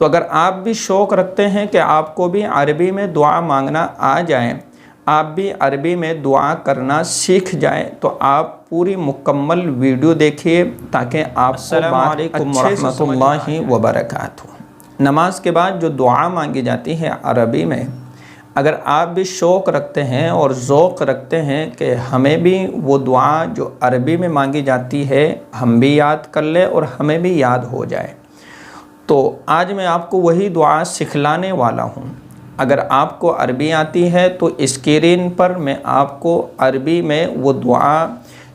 تو اگر آپ بھی شوق رکھتے ہیں کہ آپ کو بھی عربی میں دعا مانگنا آ جائیں، آپ بھی عربی میں دعا کرنا سیکھ جائیں، تو آپ پوری مکمل ویڈیو دیکھیے تاکہ آپ کو السلام علیکم ورحمۃ اللہ وبرکاتہ۔ نماز کے بعد جو دعا مانگی جاتی ہے عربی میں، اگر آپ بھی شوق رکھتے ہیں اور ذوق رکھتے ہیں کہ ہمیں بھی وہ دعا جو عربی میں مانگی جاتی ہے ہم بھی یاد کر لیں اور ہمیں بھی یاد ہو جائے، تو آج میں آپ کو وہی دعا سکھلانے والا ہوں۔ اگر آپ کو عربی آتی ہے تو اسکرین پر میں آپ کو عربی میں وہ دعا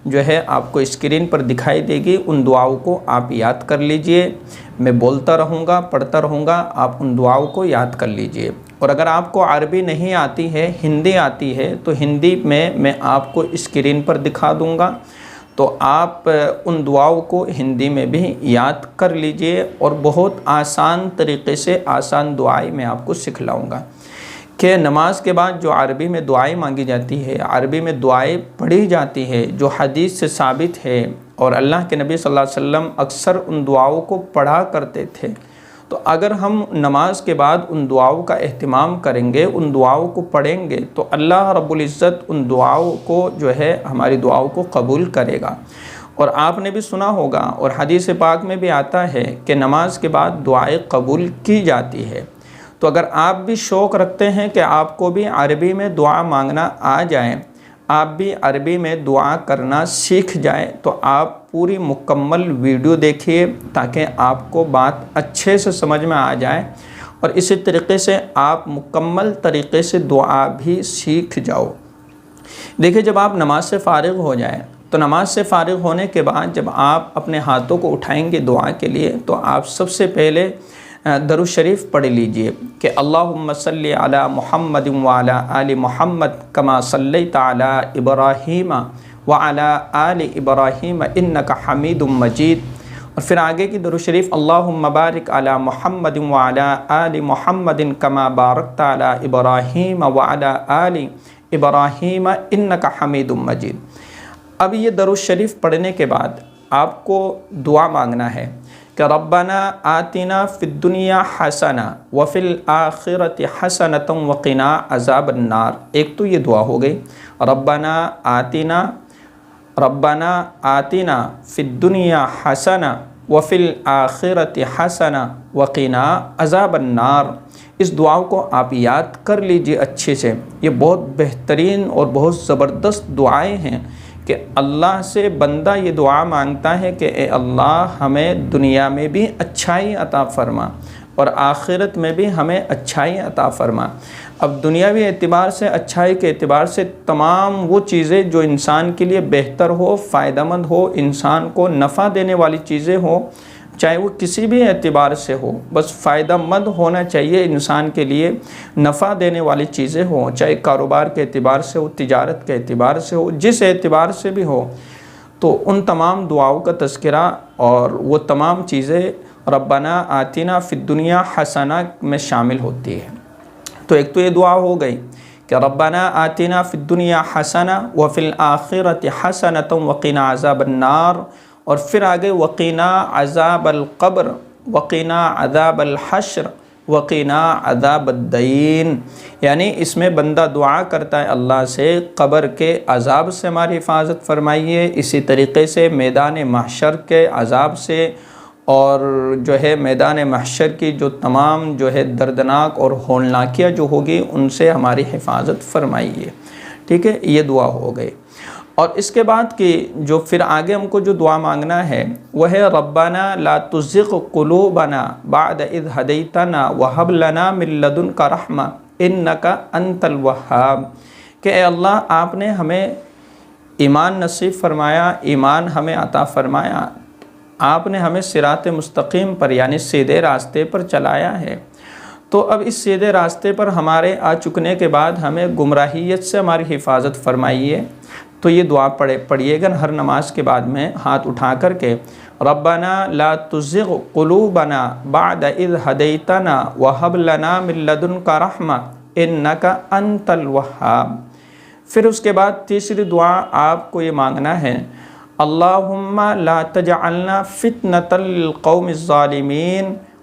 جو ہے آپ کو اسکرین پر دکھائی دے گی، ان دعاؤں کو آپ یاد کر لیجئے۔ میں بولتا رہوں گا، پڑھتا رہوں گا، آپ ان دعاؤں کو یاد کر لیجئے۔ اور اگر آپ کو عربی نہیں آتی ہے، ہندی آتی ہے، تو ہندی میں آپ کو اسکرین پر دکھا دوں گا، تو آپ ان دعاؤں کو ہندی میں بھی یاد کر لیجئے، اور بہت آسان طریقے سے آسان دعائیں میں آپ کو سکھلاؤں گا کہ نماز کے بعد جو عربی میں دعائیں مانگی جاتی ہے، عربی میں دعائیں پڑھی جاتی ہے، جو حدیث سے ثابت ہے، اور اللہ کے نبی صلی اللہ علیہ وسلم اکثر ان دعاؤں کو پڑھا کرتے تھے، تو اگر ہم نماز کے بعد ان دعاؤں کا اہتمام کریں گے، ان دعاؤں کو پڑھیں گے، تو اللہ رب العزت ان دعاؤں کو جو ہے ہماری دعاؤں کو قبول کرے گا۔ اور آپ نے بھی سنا ہوگا اور حدیث پاک میں بھی آتا ہے کہ نماز کے بعد دعائیں قبول کی جاتی ہے۔ تو اگر آپ بھی شوق رکھتے ہیں کہ آپ کو بھی عربی میں دعا مانگنا آ جائیں، آپ بھی عربی میں دعا کرنا سیکھ جائیں، تو آپ پوری مکمل ویڈیو دیکھیے تاکہ آپ کو بات اچھے سے سمجھ میں آ جائے، اور اسی طریقے سے آپ مکمل طریقے سے دعا بھی سیکھ جاؤ۔ دیکھیں، جب آپ نماز سے فارغ ہو جائیں تو نماز سے فارغ ہونے کے بعد جب آپ اپنے ہاتھوں کو اٹھائیں گے دعا کے لیے، تو آپ سب سے پہلے درود شریف پڑھ لیجئے کہ اللہم صلی علی محمد وعلی آل محمد کما صلیت علی ابراہیم وعلی آل ابراہیم انک حمید مجید، اور پھر آگے کی درود شریف اللہم بارک علی محمد وعلی آل محمد کما بارکت علی ابراہیم وعلی آل ابراہیم انک حمید مجید۔ اب یہ درود شریف پڑھنے کے بعد آپ کو دعا مانگنا ہے کہ ربنا آتنا فی الدنیا حسنہ وفی الآخرۃ حسنۃ وقنا عذاب النار۔ ایک تو یہ دعا ہو گئی، ربنا آتنا فی الدنیا حسنہ وفی الآخرۃ حسنہ وقنا عذاب النار۔ اس دعا کو آپ یاد کر لیجئے اچھے سے، یہ بہت بہترین اور بہت زبردست دعائیں ہیں کہ اللہ سے بندہ یہ دعا مانگتا ہے کہ اے اللہ ہمیں دنیا میں بھی اچھائی عطا فرما اور آخرت میں بھی ہمیں اچھائی عطا فرما۔ اب دنیاوی اعتبار سے، اچھائی کے اعتبار سے تمام وہ چیزیں جو انسان کے لیے بہتر ہو، فائدہ مند ہو، انسان کو نفع دینے والی چیزیں ہوں، چاہے وہ کسی بھی اعتبار سے ہو، بس فائدہ مند ہونا چاہیے انسان کے لیے، نفع دینے والی چیزیں ہوں، چاہے کاروبار کے اعتبار سے ہو، تجارت کے اعتبار سے ہو، جس اعتبار سے بھی ہو، تو ان تمام دعاؤں کا تذکرہ اور وہ تمام چیزیں ربنا آتنا فی الدنیا حسنہ میں شامل ہوتی ہے۔ تو ایک تو یہ دعا ہو گئی کہ ربنا آتنا فی الدنیا حسنہ وفی الآخرۃ حسنۃ وقنا عذاب النار، اور پھر آگے وقنا عذاب القبر وقنا عذاب الحشر وقنا عذاب الدین، یعنی اس میں بندہ دعا کرتا ہے اللہ سے قبر کے عذاب سے ہماری حفاظت فرمائیے، اسی طریقے سے میدان محشر کے عذاب سے، اور جو ہے میدان محشر کی جو تمام جو ہے دردناک اور ہولناکیاں جو ہوگی ان سے ہماری حفاظت فرمائیے۔ ٹھیک ہے، یہ دعا ہو گئی۔ اور اس کے بعد کی جو پھر آگے ہم کو جو دعا مانگنا ہے وہ ہے ربنا لا تزغ قلوبنا بعد اذ ہدیتنا وہب لنا من لدنک رحمہ انک انت الوہاب، کہ اے اللہ آپ نے ہمیں ایمان نصیب فرمایا، ایمان ہمیں عطا فرمایا، آپ نے ہمیں صراط مستقیم پر یعنی سیدھے راستے پر چلایا ہے، تو اب اس سیدھے راستے پر ہمارے آ چکنے کے بعد ہمیں گمراہیت سے ہماری حفاظت فرمائیے۔ تو یہ دعا پڑھیے گا ہر نماز کے بعد میں ہاتھ اٹھا کر کے، ربنا لا تزغ قلوبنا بعد اذ ہدیتنا وہب لنا من لدنک رحمہ انک انت الوہاب۔ پھر اس کے بعد تیسری دعا آپ کو یہ مانگنا ہے اللہم لا تجعلنا فتنة للقوم الظالمین